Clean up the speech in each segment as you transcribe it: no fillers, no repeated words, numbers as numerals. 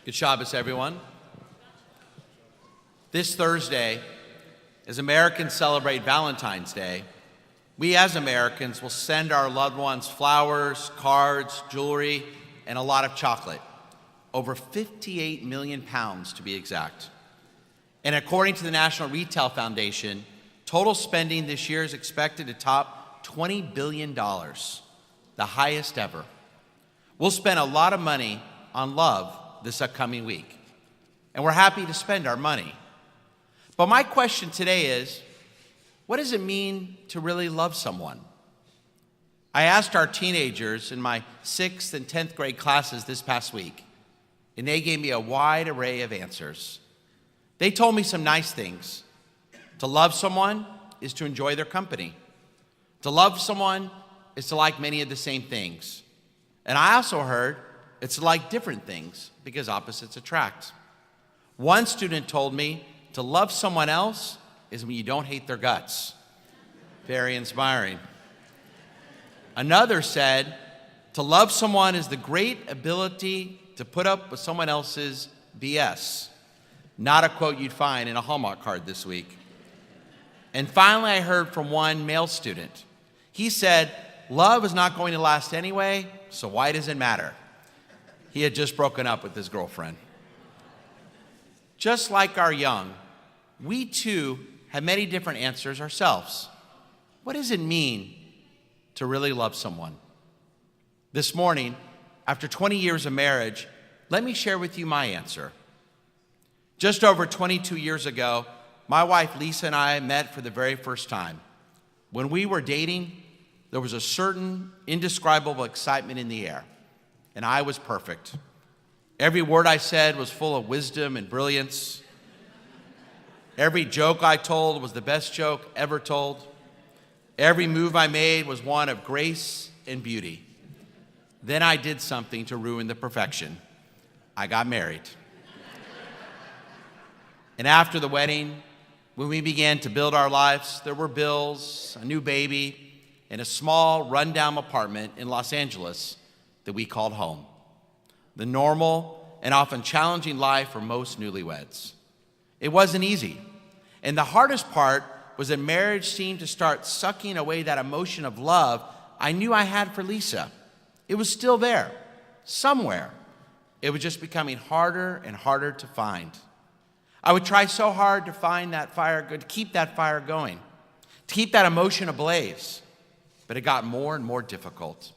Good Shabbos, everyone. This Thursday, as Americans celebrate Valentine's Day, we as Americans will send our loved ones flowers, cards, jewelry, and a lot of chocolate. Over 58 million pounds to be exact. And according to the National Retail Foundation, total spending this year is expected to top $20 billion, the highest ever. We'll spend a lot of money on love this upcoming week, and we're happy to spend our money. But my question today is, what does it mean to really love someone? I asked our teenagers in my 6th and 10th grade classes this past week, and they gave me a wide array of answers. They told me some nice things. To love someone is to enjoy their company. To love someone is to like many of the same things. And I also heard it's to like different things because opposites attract. One student told me to love someone else is when you don't hate their guts. Very inspiring. Another said to love someone is the great ability to put up with someone else's BS. Not a quote you'd find in a Hallmark card this week. And finally, I heard from one male student. He said, love is not going to last anyway, so why does it matter? He had just broken up with his girlfriend. Just like our young, we too have many different answers ourselves. What does it mean to really love someone? This morning, after 20 years of marriage, let me share with you my answer. Just over 22 years ago, my wife Lisa and I met for the very first time. When we were dating, there was a certain indescribable excitement in the air, and I was perfect. Every word I said was full of wisdom and brilliance. Every joke I told was the best joke ever told. Every move I made was one of grace and beauty. Then I did something to ruin the perfection. I got married. And after the wedding, when we began to build our lives, there were bills, a new baby, and a small, rundown apartment in Los Angeles that we called home. The normal and often challenging life for most newlyweds. It wasn't easy. And the hardest part was that marriage seemed to start sucking away that emotion of love I knew I had for Lisa. It was still there, somewhere. It was just becoming harder and harder to find. I would try so hard to find that fire, to keep that fire going, to keep that emotion ablaze, but it got more and more difficult.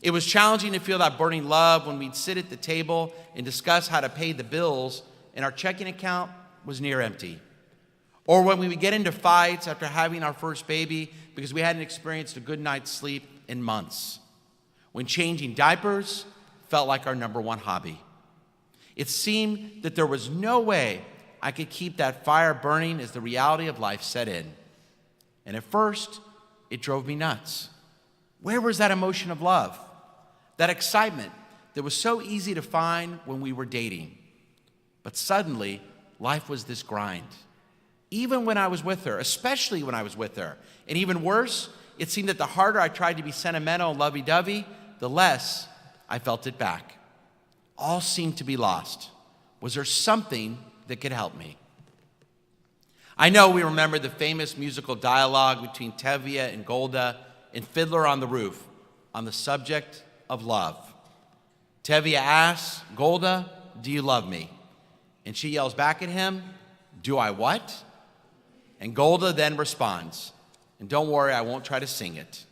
It was challenging to feel that burning love when we'd sit at the table and discuss how to pay the bills and our checking account was near empty. Or when we would get into fights after having our first baby because we hadn't experienced a good night's sleep in months. When changing diapers felt like our number one hobby. It seemed that there was no way I could keep that fire burning as the reality of life set in. And at first, it drove me nuts. Where was that emotion of love? That excitement that was so easy to find when we were dating. But suddenly, life was this grind. Even when I was with her, especially when I was with her. And even worse, it seemed that the harder I tried to be sentimental and lovey-dovey, the less I felt it back. All seemed to be lost. Was there something that could help me? I know we remember the famous musical dialogue between Tevye and Golda in Fiddler on the Roof on the subject of love. Tevye asks, Golda, do you love me? And she yells back at him, do I what? And Golda then responds, and don't worry, I won't try to sing it.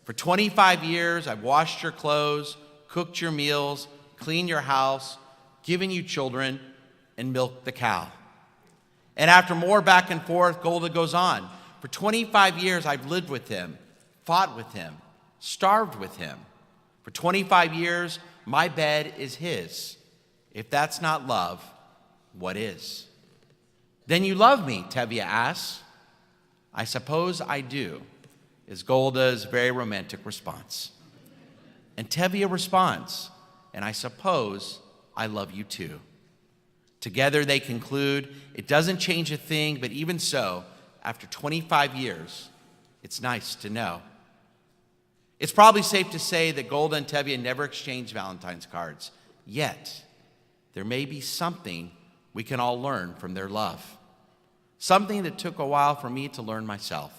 For 25 years, I've washed your clothes, cooked your meals, cleaned your house, given you children, and milked the cow. And after more back and forth, Golda goes on. For 25 years, I've lived with him, fought with him, starved with him. For 25 years, my bed is his. If that's not love, what is? Then you love me, Tevye asks. I suppose I do, is Golda's very romantic response. And Tevye responds, and I suppose I love you too. Together they conclude, it doesn't change a thing, but even so, after 25 years, it's nice to know. It's probably safe to say that Golda and Tevye never exchanged Valentine's cards, yet. there may be something we can all learn from their love. Something that took a while for me to learn myself.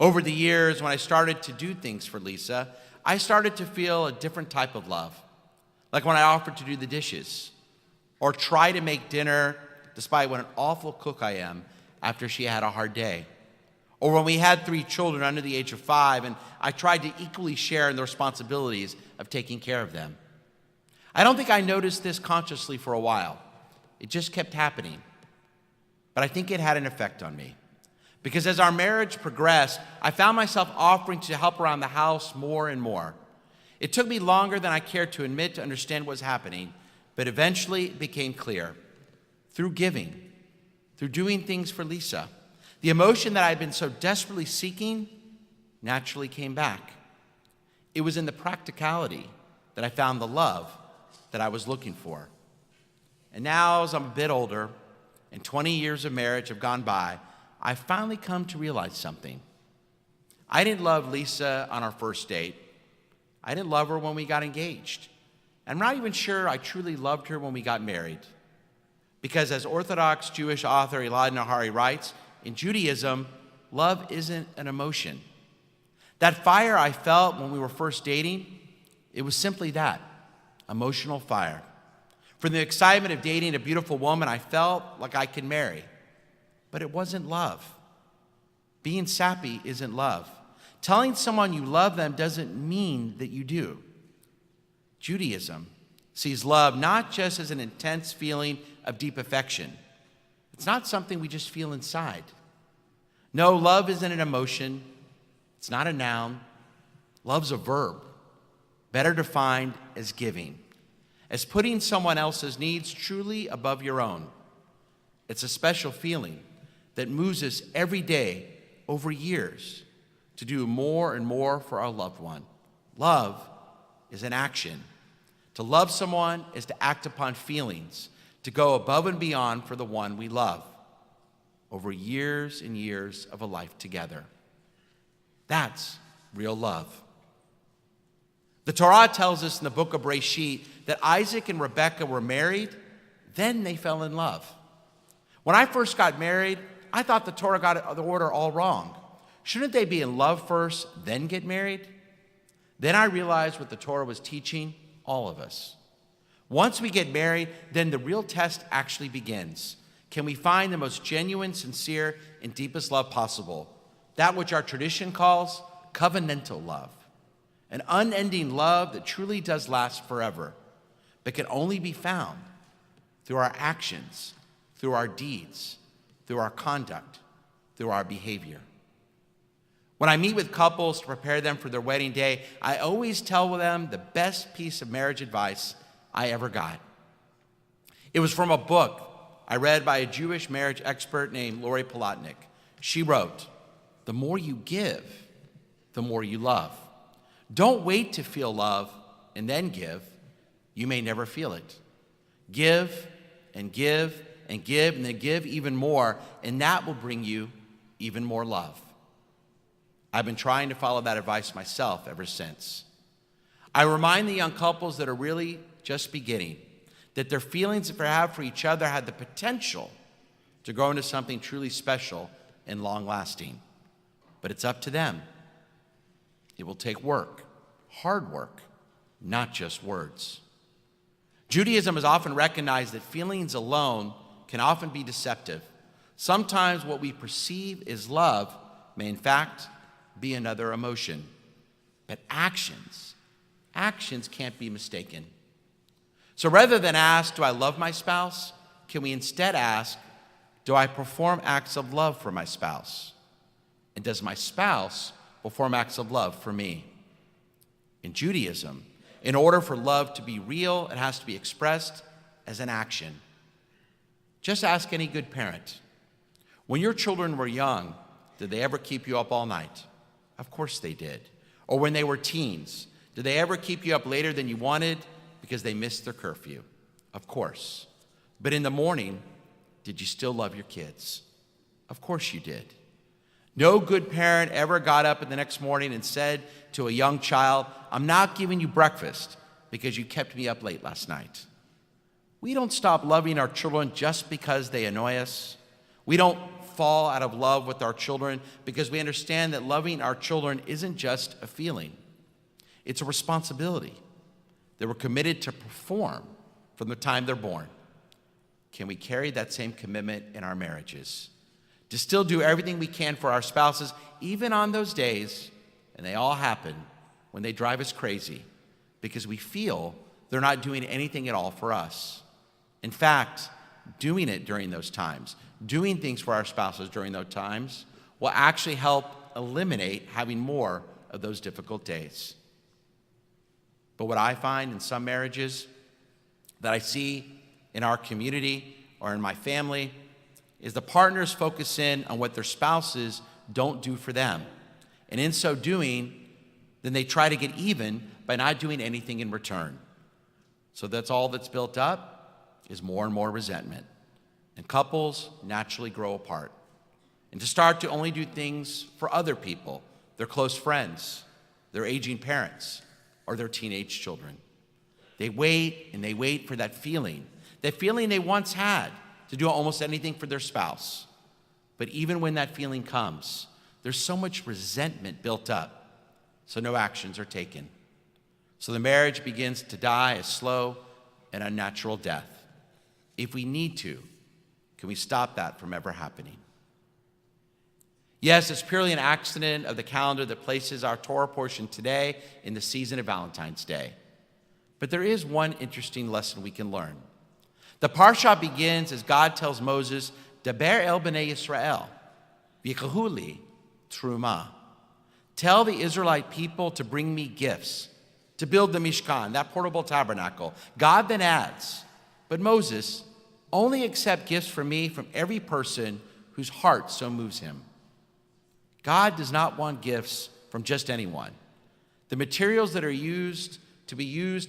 Over the years, when I started to do things for Lisa, I started to feel a different type of love. Like when I offered to do the dishes, or try to make dinner despite what an awful cook I am after she had a hard day. Or when we had 3 children under the age of 5, and I tried to equally share in the responsibilities of taking care of them. I don't think I noticed this consciously for a while. It just kept happening. But I think it had an effect on me. Because as our marriage progressed, I found myself offering to help around the house more and more. It took me longer than I cared to admit to understand what was happening, but eventually it became clear. Through giving, through doing things for Lisa, the emotion that I had been so desperately seeking naturally came back. It was in the practicality that I found the love that I was looking for. And now, as I'm a bit older, and 20 years of marriage have gone by, I've finally come to realize something. I didn't love Lisa on our first date. I didn't love her when we got engaged. I'm not even sure I truly loved her when we got married. Because as Orthodox Jewish author Elad Nahari writes, in Judaism, love isn't an emotion. That fire I felt when we were first dating, it was simply that, emotional fire. From the excitement of dating a beautiful woman, I felt like I could marry. But it wasn't love. Being sappy isn't love. Telling someone you love them doesn't mean that you do. Judaism sees love not just as an intense feeling of deep affection. It's not something we just feel inside. No, love isn't an emotion. It's not a noun. Love's a verb, better defined as giving, as putting someone else's needs truly above your own. It's a special feeling that moves us every day over years to do more and more for our loved one. Love is an action. To love someone is to act upon feelings, to go above and beyond for the one we love over years and years of a life together. That's real love. The Torah tells us in the book of Bereshit that Isaac and Rebekah were married, then they fell in love. When I first got married, I thought the Torah got the order all wrong. Shouldn't they be in love first, then get married? Then I realized what the Torah was teaching all of us. Once we get married, then the real test actually begins. Can we find the most genuine, sincere, and deepest love possible? That which our tradition calls covenantal love. An unending love that truly does last forever, but can only be found through our actions, through our deeds, through our conduct, through our behavior. When I meet with couples to prepare them for their wedding day, I always tell them the best piece of marriage advice I ever got. It was from a book I read by a Jewish marriage expert named Lori Polotnik. She wrote, "The more you give, the more you love. Don't wait to feel love and then give. You may never feel it. Give and give and give and then give even more, and that will bring you even more love." I've been trying to follow that advice myself ever since. I remind the young couples that are really just beginning that their feelings that they have for each other had the potential to grow into something truly special and long-lasting. But it's up to them. It will take work, hard work, not just words. Judaism has often recognized that feelings alone can often be deceptive. Sometimes what we perceive as love may in fact be another emotion. But actions can't be mistaken. So rather than ask, do I love my spouse? Can we instead ask, do I perform acts of love for my spouse? And does my spouse perform acts of love for me? In Judaism, in order for love to be real, it has to be expressed as an action. Just ask any good parent. When your children were young, did they ever keep you up all night? Of course they did. Or when they were teens, did they ever keep you up later than you wanted because they missed their curfew? Of course. But in the morning, did you still love your kids? Of course you did. No good parent ever got up the next morning and said to a young child, "I'm not giving you breakfast because you kept me up late last night." We don't stop loving our children just because they annoy us. We don't fall out of love with our children because we understand that loving our children isn't just a feeling. It's a responsibility that we're committed to perform from the time they're born. Can we carry that same commitment in our marriages? To still do everything we can for our spouses, even on those days, and they all happen, when they drive us crazy, because we feel they're not doing anything at all for us. In fact, doing it during those times, doing things for our spouses during those times, will actually help eliminate having more of those difficult days. But what I find in some marriages that I see in our community or in my family is the partners focus in on what their spouses don't do for them. And in so doing, then they try to get even by not doing anything in return. So that's all that's built up is more and more resentment. And couples naturally grow apart. And to start to only do things for other people, their close friends, their aging parents, or their teenage children. They wait and they wait for that feeling they once had to do almost anything for their spouse. But even when that feeling comes, there's so much resentment built up, so no actions are taken. So the marriage begins to die a slow and unnatural death. If we need to, can we stop that from ever happening? Yes, it's purely an accident of the calendar that places our Torah portion today in the season of Valentine's Day. But there is one interesting lesson we can learn. The parsha begins as God tells Moses, Daber el b'nei Yisrael, v'yikahu li truma. Tell the Israelite people to bring me gifts, to build the Mishkan, that portable tabernacle. God then adds, but Moses, only accept gifts from me from every person whose heart so moves him. God does not want gifts from just anyone. The materials that are used to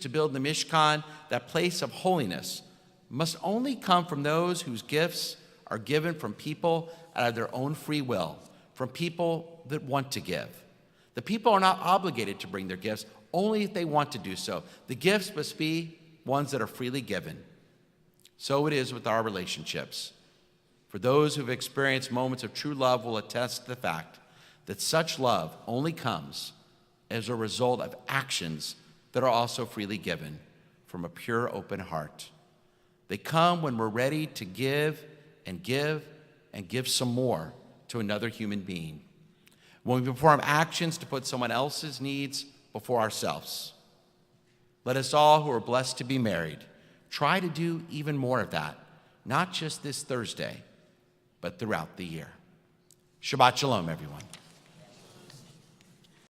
build the Mishkan, that place of holiness, must only come from those whose gifts are given from people out of their own free will, from people that want to give. The people are not obligated to bring their gifts, only if they want to do so. The gifts must be ones that are freely given. So it is with our relationships. For those who've experienced moments of true love will attest to the fact that such love only comes as a result of actions that are also freely given from a pure, open heart. They come when we're ready to give and give and give some more to another human being. When we perform actions to put someone else's needs before ourselves. Let us all who are blessed to be married try to do even more of that, not just this Thursday, but throughout the year. Shabbat Shalom, everyone.